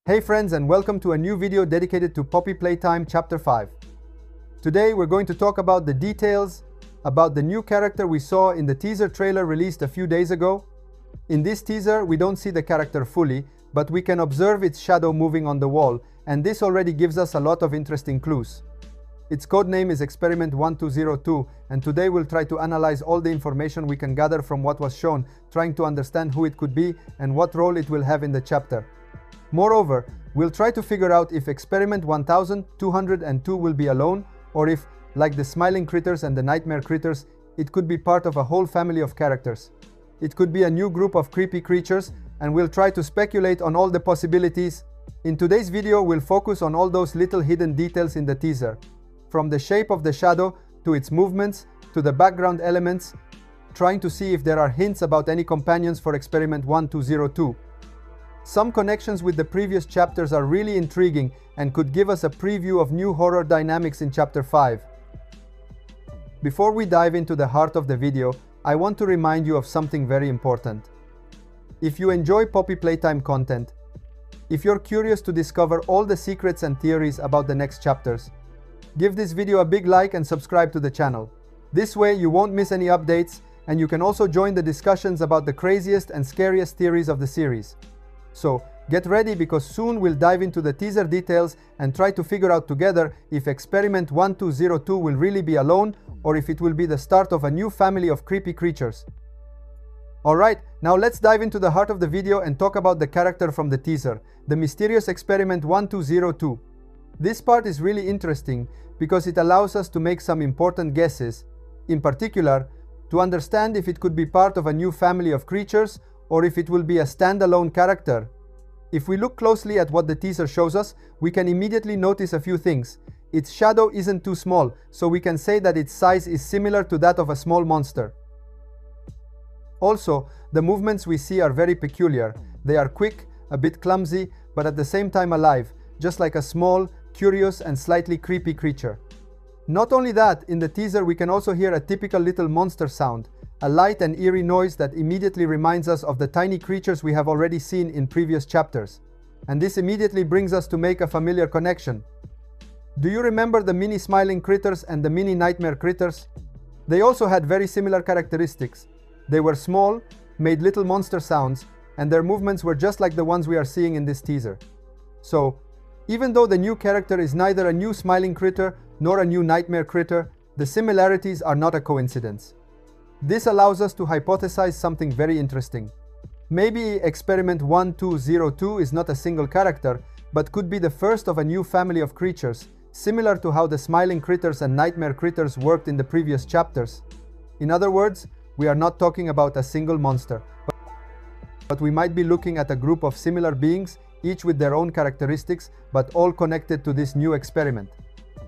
Hey friends, and welcome to a new video dedicated to Poppy Playtime Chapter 5. Today we're going to talk about the details about the new character we saw in the teaser trailer released a few days ago. In this teaser we don't see the character fully, but we can observe its shadow moving on the wall, and this already gives us a lot of interesting clues. Its codename is Experiment 1202, and today we'll try to analyze all the information we can gather from what was shown, trying to understand who it could be and what role it will have in the chapter. Moreover, we'll try to figure out if Experiment 1202 will be alone, or if, like the Smiling Critters and the Nightmare Critters, it could be part of a whole family of characters. It could be a new group of creepy creatures, and we'll try to speculate on all the possibilities. In today's video, we'll focus on all those little hidden details in the teaser, from the shape of the shadow, to its movements, to the background elements, trying to see if there are hints about any companions for Experiment 1202. Some connections with the previous chapters are really intriguing and could give us a preview of new horror dynamics in Chapter 5. Before we dive into the heart of the video, I want to remind you of something very important. If you enjoy Poppy Playtime content, if you're curious to discover all the secrets and theories about the next chapters, give this video a big like and subscribe to the channel. This way you won't miss any updates, and you can also join the discussions about the craziest and scariest theories of the series. So, get ready, because soon we'll dive into the teaser details and try to figure out together if Experiment 1202 will really be alone, or if it will be the start of a new family of creepy creatures. Alright, now let's dive into the heart of the video and talk about the character from the teaser, the mysterious Experiment 1202. This part is really interesting because it allows us to make some important guesses, in particular, to understand if it could be part of a new family of creatures or if it will be a standalone character. If we look closely at what the teaser shows us, we can immediately notice a few things. Its shadow isn't too small, so we can say that its size is similar to that of a small monster. Also, the movements we see are very peculiar. They are quick, a bit clumsy, but at the same time alive, just like a small, curious and slightly creepy creature. Not only that, in the teaser we can also hear a typical little monster sound, a light and eerie noise that immediately reminds us of the tiny creatures we have already seen in previous chapters. And this immediately brings us to make a familiar connection. Do you remember the mini Smiling Critters and the mini Nightmare Critters? They also had very similar characteristics. They were small, made little monster sounds, and their movements were just like the ones we are seeing in this teaser. So, even though the new character is neither a new Smiling Critter nor a new Nightmare Critter, the similarities are not a coincidence. This allows us to hypothesize something very interesting. Maybe Experiment 1202 is not a single character, but could be the first of a new family of creatures, similar to how the Smiling Critters and Nightmare Critters worked in the previous chapters. In other words, we are not talking about a single monster, but we might be looking at a group of similar beings, each with their own characteristics, but all connected to this new experiment.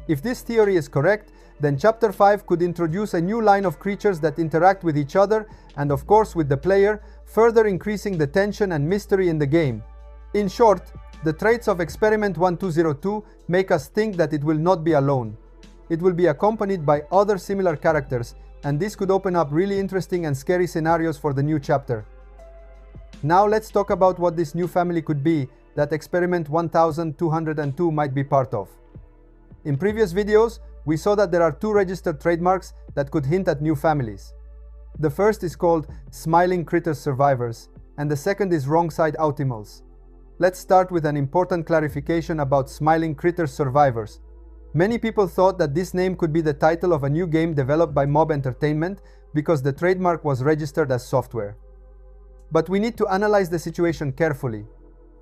If this theory is correct, then Chapter 5 could introduce a new line of creatures that interact with each other and of course with the player, further increasing the tension and mystery in the game. In short, the traits of Experiment 1202 make us think that it will not be alone. It will be accompanied by other similar characters, and this could open up really interesting and scary scenarios for the new chapter. Now let's talk about what this new family could be that Experiment 1202 might be part of. In previous videos, we saw that there are two registered trademarks that could hint at new families. The first is called Smiling Critters Survivors, and the second is Wrongside Autimals. Let's start with an important clarification about Smiling Critters Survivors. Many people thought that this name could be the title of a new game developed by Mob Entertainment because the trademark was registered as software. But we need to analyze the situation carefully.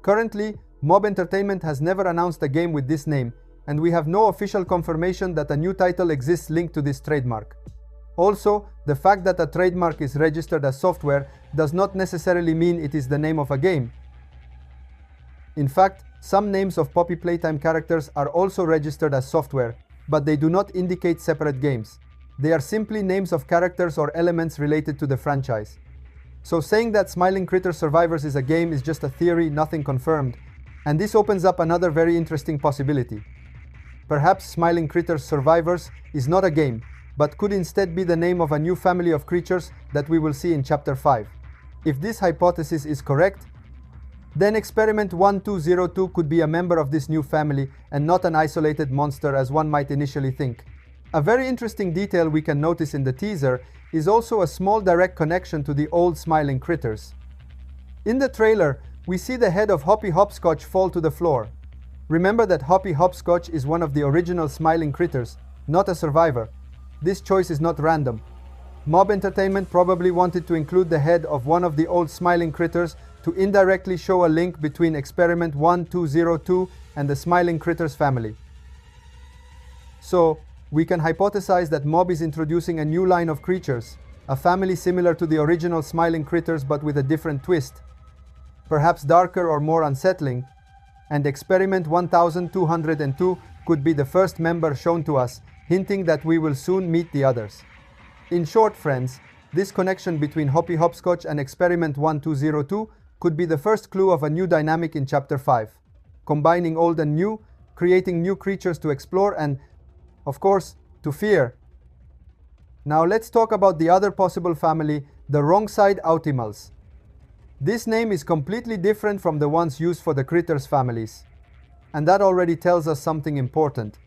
Currently, Mob Entertainment has never announced a game with this name, and we have no official confirmation that a new title exists linked to this trademark. Also, the fact that a trademark is registered as software does not necessarily mean it is the name of a game. In fact, some names of Poppy Playtime characters are also registered as software, but they do not indicate separate games. They are simply names of characters or elements related to the franchise. So saying that Smiling Critter Survivors is a game is just a theory, nothing confirmed, and this opens up another very interesting possibility. Perhaps Smiling Critters Survivors is not a game, but could instead be the name of a new family of creatures that we will see in Chapter 5. If this hypothesis is correct, then Experiment 1202 could be a member of this new family and not an isolated monster as one might initially think. A very interesting detail we can notice in the teaser is also a small direct connection to the old smiling critters. In the trailer, we see the head of Hoppy Hopscotch fall to the floor. Remember that Hoppy Hopscotch is one of the original smiling critters, not a survivor. This choice is not random. Mob Entertainment probably wanted to include the head of one of the old smiling critters to indirectly show a link between Experiment 1202 and the Smiling Critters family. So, we can hypothesize that Mob is introducing a new line of creatures, a family similar to the original Smiling Critters but with a different twist, perhaps darker or more unsettling, and Experiment 1202 could be the first member shown to us, hinting that we will soon meet the others. In short, friends, this connection between Hoppy Hopscotch and Experiment 1202 could be the first clue of a new dynamic in Chapter 5, combining old and new, creating new creatures to explore and, of course, to fear. Now let's talk about the other possible family, the wrongside Autimals. This name is completely different from the ones used for the critters families, and that already tells us something important.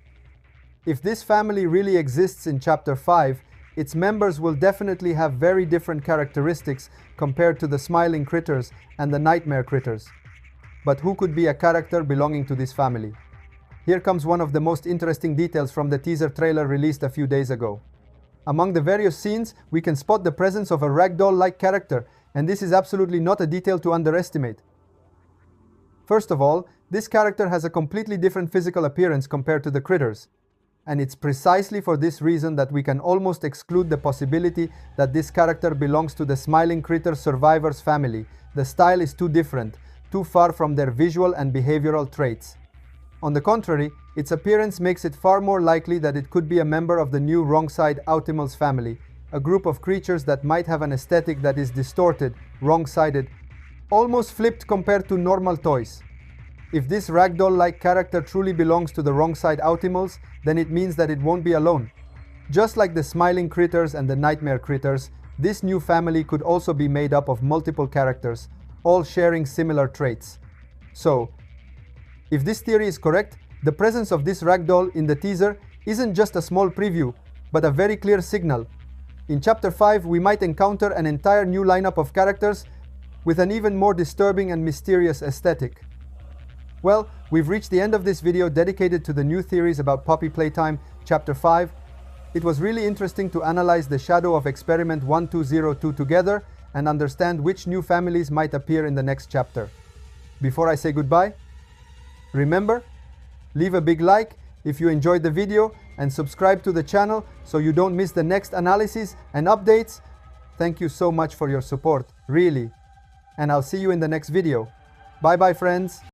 If this family really exists in Chapter 5, its members will definitely have very different characteristics compared to the smiling critters and the nightmare critters. But who could be a character belonging to this family? Here comes one of the most interesting details from the teaser trailer released a few days ago. Among the various scenes, we can spot the presence of a ragdoll-like character, and this is absolutely not a detail to underestimate. First of all, this character has a completely different physical appearance compared to the critters. And it's precisely for this reason that we can almost exclude the possibility that this character belongs to the Smiling Critter Survivors family. The style is too different, too far from their visual and behavioral traits. On the contrary, its appearance makes it far more likely that it could be a member of the new wrongside Autimals family, a group of creatures that might have an aesthetic that is distorted, wrong-sided, almost flipped compared to normal toys. If this ragdoll-like character truly belongs to the wrongside Autimals, then it means that it won't be alone. Just like the smiling critters and the nightmare critters, this new family could also be made up of multiple characters, all sharing similar traits. So, if this theory is correct, the presence of this ragdoll in the teaser isn't just a small preview, but a very clear signal. In Chapter 5, we might encounter an entire new lineup of characters with an even more disturbing and mysterious aesthetic. Well, we've reached the end of this video dedicated to the new theories about Poppy Playtime Chapter 5. It was really interesting to analyze the shadow of Experiment 1202 together and understand which new families might appear in the next chapter. Before I say goodbye, remember, leave a big like if you enjoyed the video and subscribe to the channel so you don't miss the next analysis and updates. Thank you so much for your support, really. And I'll see you in the next video. Bye bye, friends.